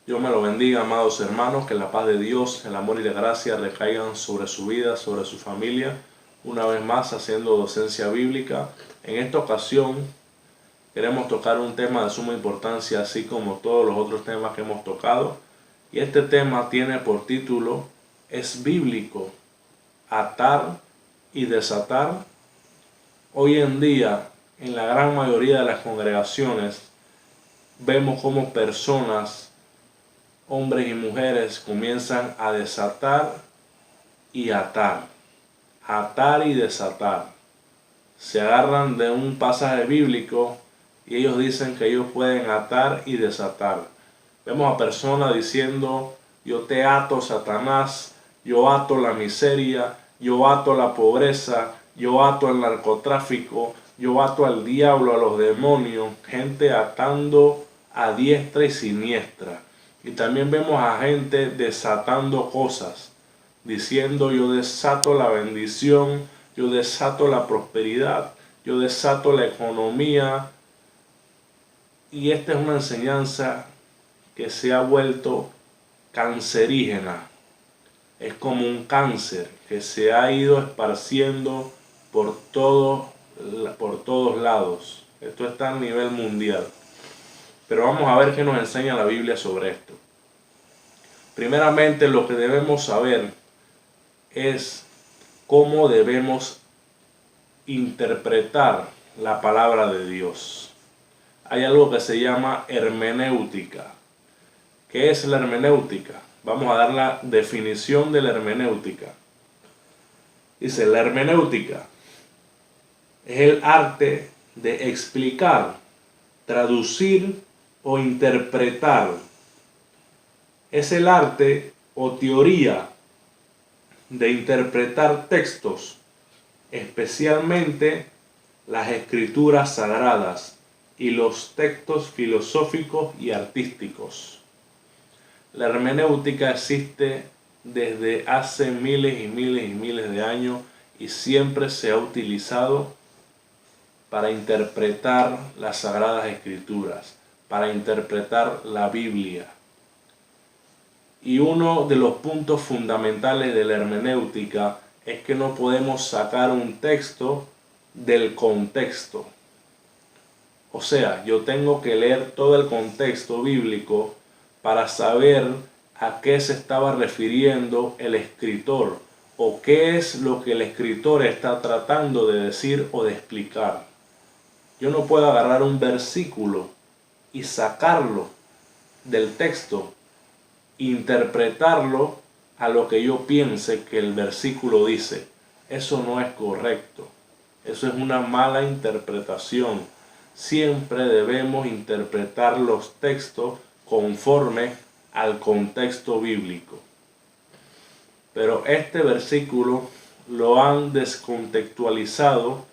Dios me lo bendiga, amados hermanos, que la paz de Dios, el amor y la gracia recaigan sobre su vida, sobre su familia. Una vez más haciendo docencia bíblica. En esta ocasión queremos tocar un tema de suma importancia, así como todos los otros temas que hemos tocado. Y este tema tiene por título: ¿es bíblico atar y desatar? Hoy en día, en la gran mayoría de las congregaciones, vemos cómo personas, hombres y mujeres, comienzan a desatar y atar y desatar. Se agarran de un pasaje bíblico y ellos dicen que ellos pueden atar y desatar. Vemos a personas diciendo: yo te ato, Satanás, yo ato la miseria, yo ato la pobreza, yo ato el narcotráfico, yo ato al diablo, a los demonios. Gente atando a diestra y siniestra. Y también vemos a gente desatando cosas, diciendo: yo desato la bendición, yo desato la prosperidad, yo desato la economía. Y esta es una enseñanza que se ha vuelto cancerígena. Es como un cáncer que se ha ido esparciendo por todos lados. Esto está a nivel mundial. Pero vamos a ver qué nos enseña la Biblia sobre esto. Primeramente, lo que debemos saber es cómo debemos interpretar la palabra de Dios. Hay algo que se llama hermenéutica. ¿Qué es la hermenéutica? Vamos a dar la definición de la hermenéutica. Dice: la hermenéutica es el arte de explicar, traducir o interpretar. Es el arte o teoría de interpretar textos, especialmente las escrituras sagradas y los textos filosóficos y artísticos. La hermenéutica existe desde hace miles y miles y miles de años y siempre se ha utilizado para interpretar las sagradas escrituras, para interpretar la Biblia. Y uno de los puntos fundamentales de la hermenéutica es que no podemos sacar un texto del contexto. O sea, yo tengo que leer todo el contexto bíblico para saber a qué se estaba refiriendo el escritor o qué es lo que el escritor está tratando de decir o de explicar. Yo no puedo agarrar un versículo y sacarlo del texto, interpretarlo a lo que yo piense que el versículo dice. Eso no es correcto. Eso es una mala interpretación. Siempre debemos interpretar los textos conforme al contexto bíblico. Pero este versículo lo han descontextualizado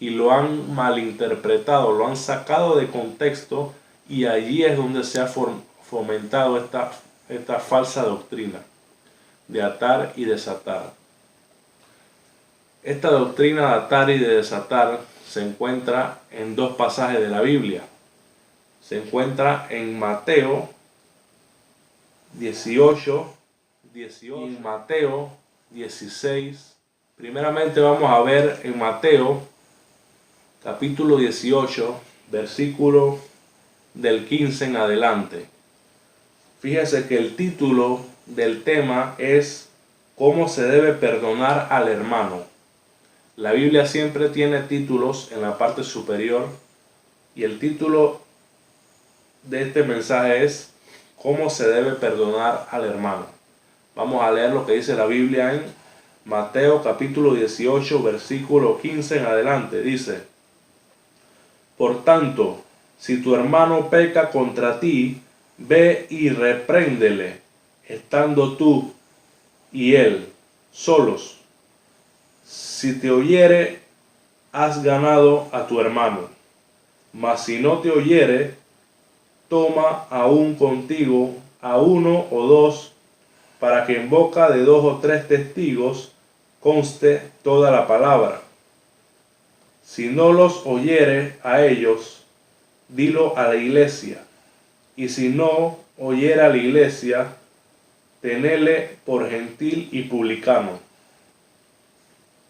y lo han malinterpretado, lo han sacado de contexto, y allí es donde se ha fomentado esta falsa doctrina de atar y desatar. Esta doctrina de atar y de desatar se encuentra en dos pasajes de la Biblia. Se encuentra en Mateo 18 y en Mateo 16. Primeramente vamos a ver en Mateo capítulo 18, versículo del 15 en adelante. Fíjese que el título del tema es ¿cómo se debe perdonar al hermano? La Biblia siempre tiene títulos en la parte superior, y el título de este mensaje es ¿cómo se debe perdonar al hermano? Vamos a leer lo que dice la Biblia en Mateo capítulo 18, versículo 15 en adelante. Dice: por tanto, si tu hermano peca contra ti, ve y repréndele, estando tú y él solos. Si te oyere, has ganado a tu hermano. Mas si no te oyere, toma aún contigo a uno o dos, para que en boca de 2 o 3 testigos conste toda la palabra. Si no los oyere a ellos, dilo a la iglesia. Y si no oyere a la iglesia, tenele por gentil y publicano.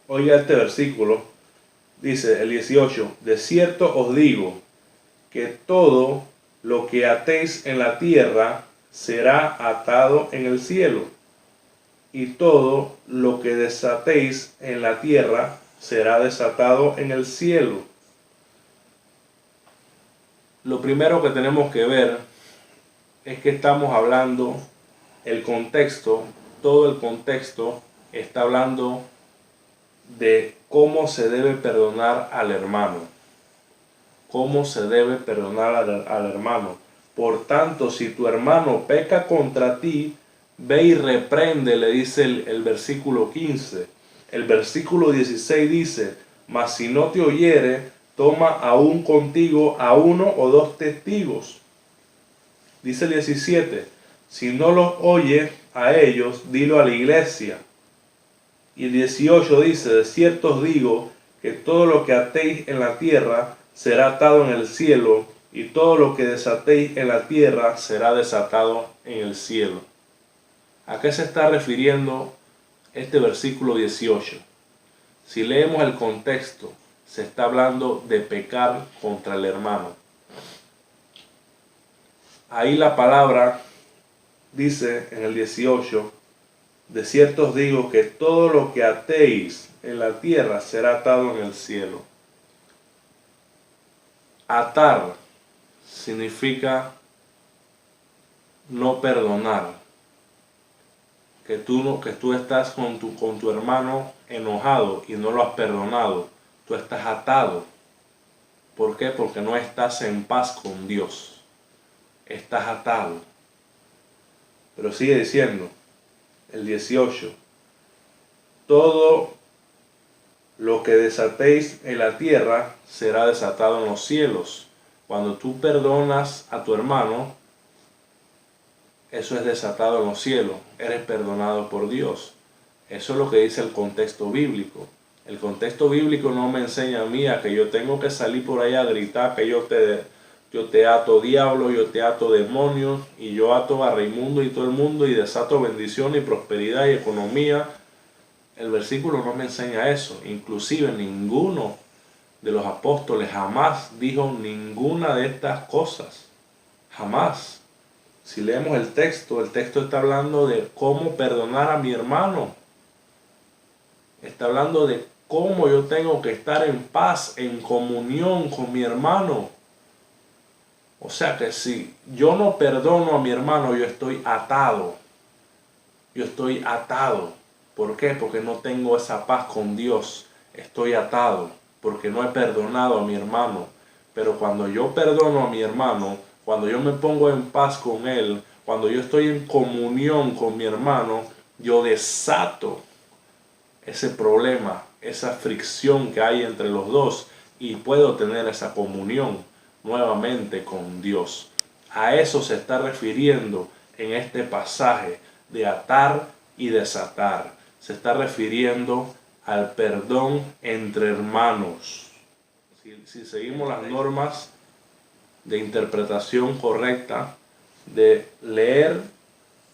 Oiga este versículo, dice el 18, de cierto os digo que todo lo que atéis en la tierra será atado en el cielo, y todo lo que desatéis en la tierra será desatado en el cielo. Lo primero que tenemos que ver es que estamos hablando, el contexto, todo el contexto está hablando de cómo se debe perdonar al hermano. Cómo se debe perdonar al hermano. Por tanto, si tu hermano peca contra ti, ve y reprende, le dice el versículo 15. El versículo 16 dice, mas si no te oyere, toma aún contigo a 1 o 2 testigos. Dice el 17, si no los oye a ellos, dilo a la iglesia. Y el 18 dice, de cierto os digo que todo lo que atéis en la tierra será atado en el cielo, y todo lo que desatéis en la tierra será desatado en el cielo. ¿A qué se está refiriendo este versículo 18? Si leemos el contexto, se está hablando de pecar contra el hermano. Ahí la palabra dice en el 18, de cierto os digo que todo lo que atéis en la tierra será atado en el cielo. Atar significa no perdonar. Que tú estás con tu hermano enojado y no lo has perdonado. Tú estás atado. ¿Por qué? Porque no estás en paz con Dios. Estás atado. Pero sigue diciendo el 18. Todo lo que desatéis en la tierra será desatado en los cielos. Cuando tú perdonas a tu hermano, eso es desatado en los cielos. Eres perdonado por Dios. Eso es lo que dice el contexto bíblico. El contexto bíblico no me enseña a mí a que yo tengo que salir por allá a gritar que yo te ato diablo, yo te ato demonios, y yo ato a Raimundo y todo el mundo y desato bendición y prosperidad y economía. El versículo no me enseña eso. Inclusive ninguno de los apóstoles jamás dijo ninguna de estas cosas. Jamás. Si leemos el texto está hablando de cómo perdonar a mi hermano. Está hablando de cómo yo tengo que estar en paz, en comunión con mi hermano. O sea que si yo no perdono a mi hermano, yo estoy atado. Yo estoy atado. ¿Por qué? Porque no tengo esa paz con Dios. Estoy atado porque no he perdonado a mi hermano. Pero cuando yo perdono a mi hermano, cuando yo me pongo en paz con él, cuando yo estoy en comunión con mi hermano, yo desato ese problema, esa fricción que hay entre los dos, y puedo tener esa comunión nuevamente con Dios. A eso se está refiriendo en este pasaje de atar y desatar. Se está refiriendo al perdón entre hermanos. Si seguimos las normas de interpretación correcta, de leer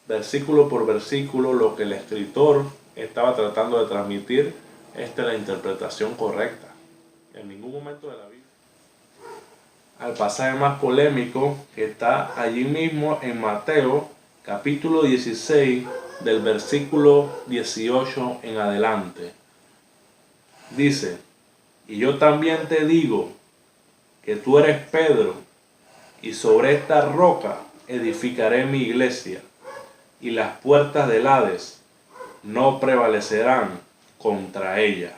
versículo por versículo lo que el escritor estaba tratando de transmitir, esta es la interpretación correcta. En ningún momento de la Biblia. Al pasaje más polémico que está allí mismo en Mateo, capítulo 16, del versículo 18 en adelante. Dice, y yo también te digo que tú eres Pedro, y sobre esta roca edificaré mi iglesia, y las puertas del Hades no prevalecerán contra ella.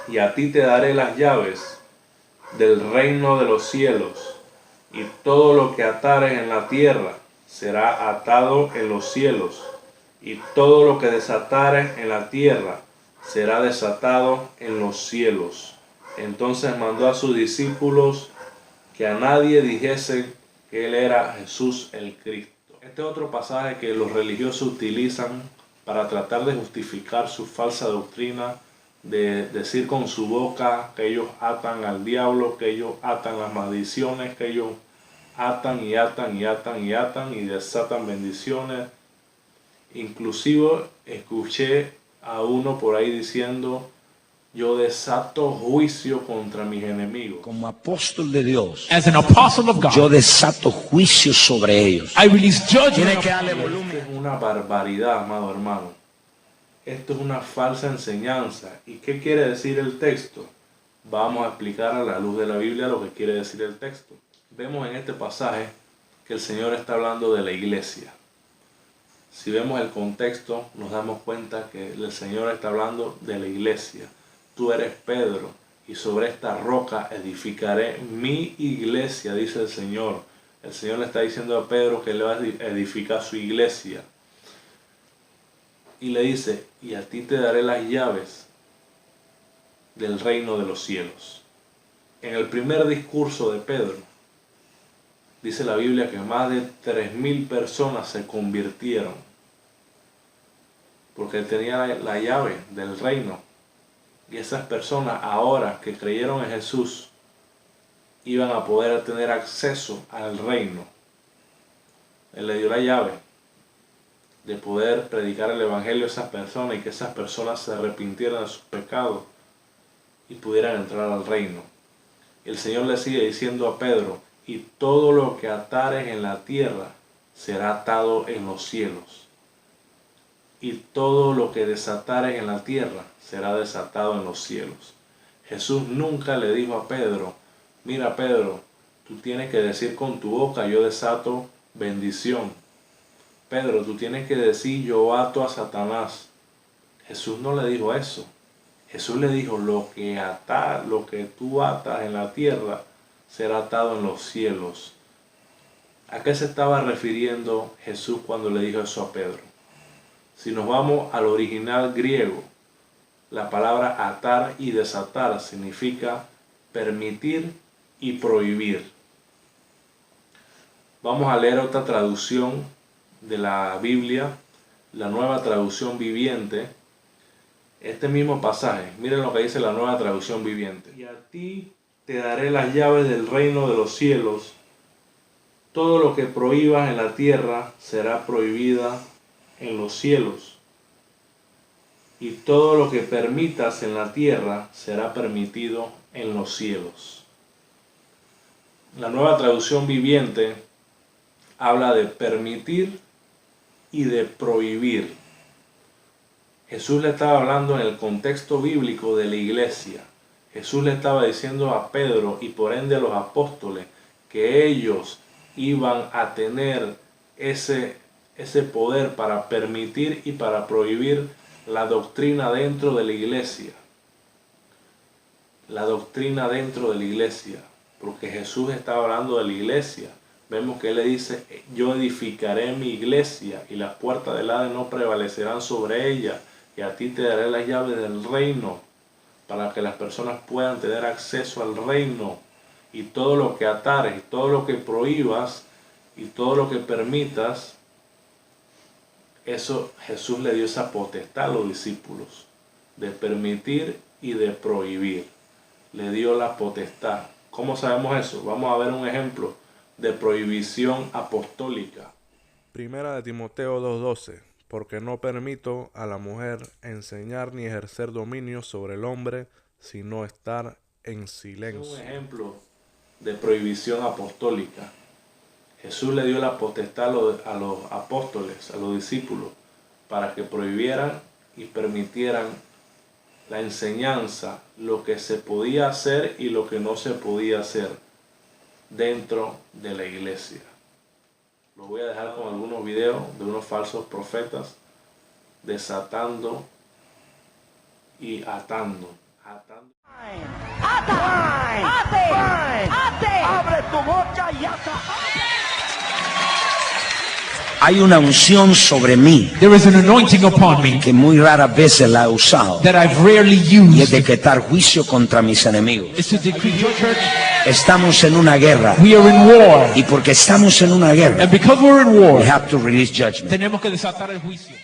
Y a ti te daré las llaves del reino de los cielos, y todo lo que atares en la tierra será atado en los cielos, y todo lo que desatares en la tierra será desatado en los cielos. Entonces mandó a sus discípulos que a nadie dijesen que él era Jesús el Cristo. Este es otro pasaje que los religiosos utilizan para tratar de justificar su falsa doctrina, de decir con su boca que ellos atan al diablo, que ellos atan las maldiciones, que ellos atan y atan y atan y atan y desatan bendiciones. Inclusive escuché a uno por ahí diciendo: yo desato juicio contra mis enemigos. Como apóstol de Dios, As an apostle of God, yo desato juicio sobre ellos. I release judgment. Tiene que darle volumen. Esto es una barbaridad, amado hermano. Esto es una falsa enseñanza. ¿Y qué quiere decir el texto? Vamos a explicar a la luz de la Biblia lo que quiere decir el texto. Vemos en este pasaje que el Señor está hablando de la iglesia. Si vemos el contexto, nos damos cuenta que el Señor está hablando de la iglesia. Tú eres Pedro, y sobre esta roca edificaré mi iglesia, dice el Señor. El Señor le está diciendo a Pedro que le va a edificar su iglesia. Y le dice: y a ti te daré las llaves del reino de los cielos. En el primer discurso de Pedro, dice la Biblia que más de 3.000 personas se convirtieron, porque él tenía la llave del reino. Y esas personas, ahora que creyeron en Jesús, iban a poder tener acceso al reino. Él le dio la llave de poder predicar el evangelio a esas personas, y que esas personas se arrepintieran de sus pecados y pudieran entrar al reino. Y el Señor le sigue diciendo a Pedro: y todo lo que atares en la tierra será atado en los cielos, y todo lo que desatares en la tierra será desatado en los cielos. Jesús nunca le dijo a Pedro: mira Pedro, tú tienes que decir con tu boca yo desato bendición. Pedro, tú tienes que decir yo ato a Satanás. Jesús no le dijo eso. Jesús le dijo: lo que tú atas en la tierra será atado en los cielos. ¿A qué se estaba refiriendo Jesús cuando le dijo eso a Pedro? Si nos vamos al original griego, la palabra atar y desatar significa permitir y prohibir. Vamos a leer otra traducción de la Biblia, la Nueva Traducción Viviente. Este mismo pasaje, miren lo que dice la Nueva Traducción Viviente. Y a ti te daré las llaves del reino de los cielos. Todo lo que prohíbas en la tierra será prohibida en los cielos, y todo lo que permitas en la tierra será permitido en los cielos. La Nueva Traducción Viviente habla de permitir y de prohibir. Jesús le estaba hablando en el contexto bíblico de la iglesia. Jesús le estaba diciendo a Pedro, y por ende a los apóstoles, que ellos iban a tener ese poder para permitir y para prohibir la doctrina dentro de la iglesia. La doctrina dentro de la iglesia. Porque Jesús estaba hablando de la iglesia. Vemos que él le dice: yo edificaré mi iglesia, y las puertas del Hades no prevalecerán sobre ella, y a ti te daré las llaves del reino, para que las personas puedan tener acceso al reino. Y todo lo que atares, y todo lo que prohíbas, y todo lo que permitas, eso Jesús le dio esa potestad a los discípulos, de permitir y de prohibir. Le dio la potestad. ¿Cómo sabemos eso? Vamos a ver un ejemplo de prohibición apostólica. Primera de Timoteo 2:12. Porque no permito a la mujer enseñar ni ejercer dominio sobre el hombre, sino estar en silencio. Un ejemplo de prohibición apostólica. Jesús le dio la potestad a los apóstoles, a los discípulos, para que prohibieran y permitieran la enseñanza, lo que se podía hacer y lo que no se podía hacer dentro de la iglesia. Lo voy a dejar con algunos videos de unos falsos profetas desatando y atando. Abre tu boca y ata. Hay una unción sobre mí There is an anointing upon me que muy raras veces la he usado, that I've rarely y es used. de quitar juicio contra mis enemigos. It's to decree your church. Estamos en una guerra, We are in war. y porque estamos en una guerra, And because we're in war, we have to release judgment. tenemos que desatar el juicio.